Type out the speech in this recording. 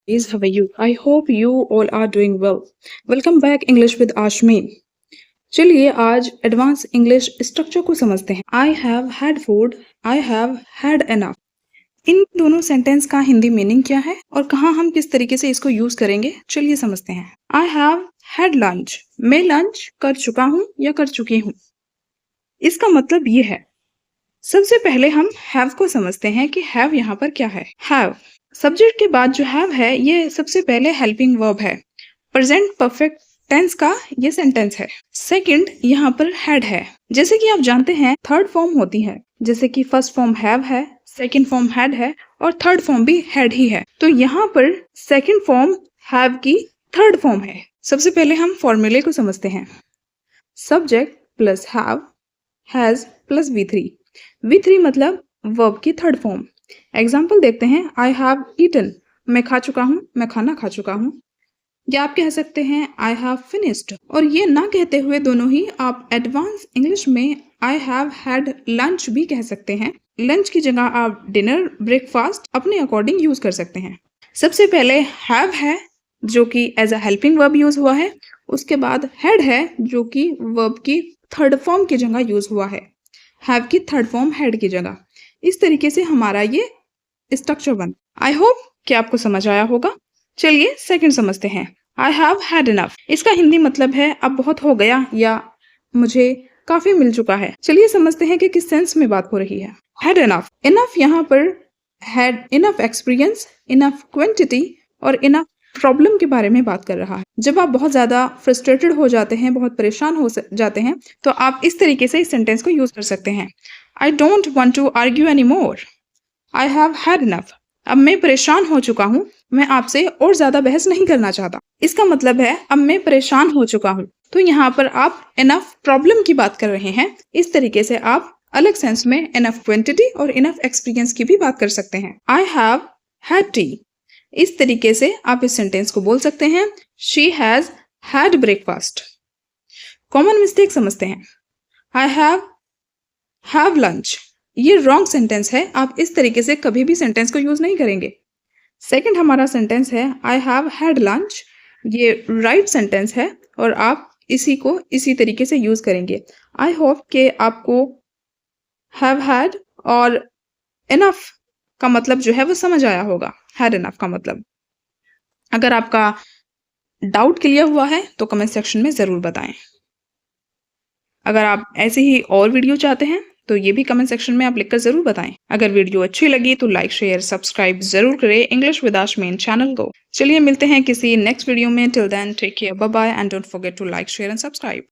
Guys, how are you? I hope you all are doing well. Welcome back English with Ashmin. चलिए आज advance English structure को समझते हैं। I have had food, I have had enough. इन दोनों sentence का Hindi meaning क्या है और कहाँ हम किस तरीके से इसको यूज करेंगे, चलिए समझते हैं। आई हैव हैड लंच, मैं लंच कर चुका हूँ या कर चुकी हूँ। इसका मतलब ये है, सबसे पहले हम हैव को समझते हैं कि हैव यहाँ पर क्या है। हैव सब्जेक्ट के बाद जो हैव है ये सबसे पहले हेल्पिंग वर्ब है, प्रेजेंट परफेक्ट टेंस का ये सेंटेंस है। सेकंड यहाँ पर हैड है। जैसे कि आप जानते हैं थर्ड फॉर्म होती है, जैसे कि फर्स्ट फॉर्म हैव है, सेकंड फॉर्म हैड है और थर्ड फॉर्म भी हैड ही है। तो यहाँ पर सेकंड फॉर्म हैव की थर्ड फॉर्म है। सबसे पहले हम फॉर्मूले को समझते हैं। Subject plus have, has plus V3। V3 मतलब वर्ब की थर्ड फॉर्म। एग्जाम्पल देखते हैं। आई हैव ईटन, मैं खा चुका हूँ, मैं खाना खा चुका हूँ। या आप कह सकते हैं आई हैव फिनिश्ड। और ये ना कहते हुए दोनों ही आप एडवांस इंग्लिश में आई हैव हैड लंच भी कह सकते हैं। लंच की जगह आप डिनर, ब्रेकफास्ट अपने अकॉर्डिंग यूज कर सकते हैं। सबसे पहले हैव है जो कि as a helping verb use हुआ है। उसके बाद हैड है जो कि वर्ब की थर्ड फॉर्म की जगह यूज हुआ है, हैव की थर्ड फॉर्म हैड की जगह। इस तरीके से हमारा ये स्ट्रक्चर बन। आई होप कि आपको समझ आया होगा। चलिए सेकंड समझते हैं। आई हैव हैड इनफ, इसका हिंदी मतलब है अब बहुत हो गया या मुझे काफी मिल चुका है। चलिए समझते हैं कि किस सेंस में बात हो रही है। हैड इनफ, इनफ यहाँ पर had enough experience, enough quantity और इनफ प्रॉब्लम के बारे में बात कर रहा है। जब आप बहुत ज्यादा फ्रस्ट्रेटेड हो जाते हैं, बहुत परेशान हो जाते हैं, तो आप इस तरीके से इस सेंटेंस को यूज कर सकते हैं। I don't want to argue any more, I have had enough. अब मैं परेशान हो चुका हूँ, मैं आपसे और ज्यादा बहस नहीं करना चाहता। इसका मतलब है अब मैं परेशान हो चुका हूँ। तो यहाँ पर आप इनफ प्रॉब्लम की बात कर रहे हैं। इस तरीके से आप अलग सेंस में इनफ क्वांटिटी और इनफ एक्सपीरियंस की भी बात कर सकते हैं। आई हैव हैड टी, इस तरीके से आप इस सेंटेंस को बोल सकते हैं। She has had breakfast. Common mistake समझते हैं। आई हैव लंच, ये रॉन्ग सेंटेंस है। आप इस तरीके से कभी भी सेंटेंस को यूज नहीं करेंगे। सेकंड हमारा सेंटेंस है आई हैव हैड लंच, ये राइट सेंटेंस है और आप इसी को इसी तरीके से यूज करेंगे। आई होप कि आपको हैव हैड और इनफ का मतलब जो है वो समझ आया होगा। हैड इनफ का मतलब। अगर आपका डाउट क्लियर हुआ है तो कमेंट सेक्शन में जरूर बताएं। अगर आप ऐसे ही और वीडियो चाहते हैं तो ये भी कमेंट सेक्शन में आप लिखकर जरूर बताएं। अगर वीडियो अच्छी लगी तो लाइक, शेयर, सब्सक्राइब जरूर करें इंग्लिश विद आशमीन चैनल को। चलिए मिलते हैं किसी नेक्स्ट वीडियो में। Till then take care, bye bye and don't forget to like, share and subscribe.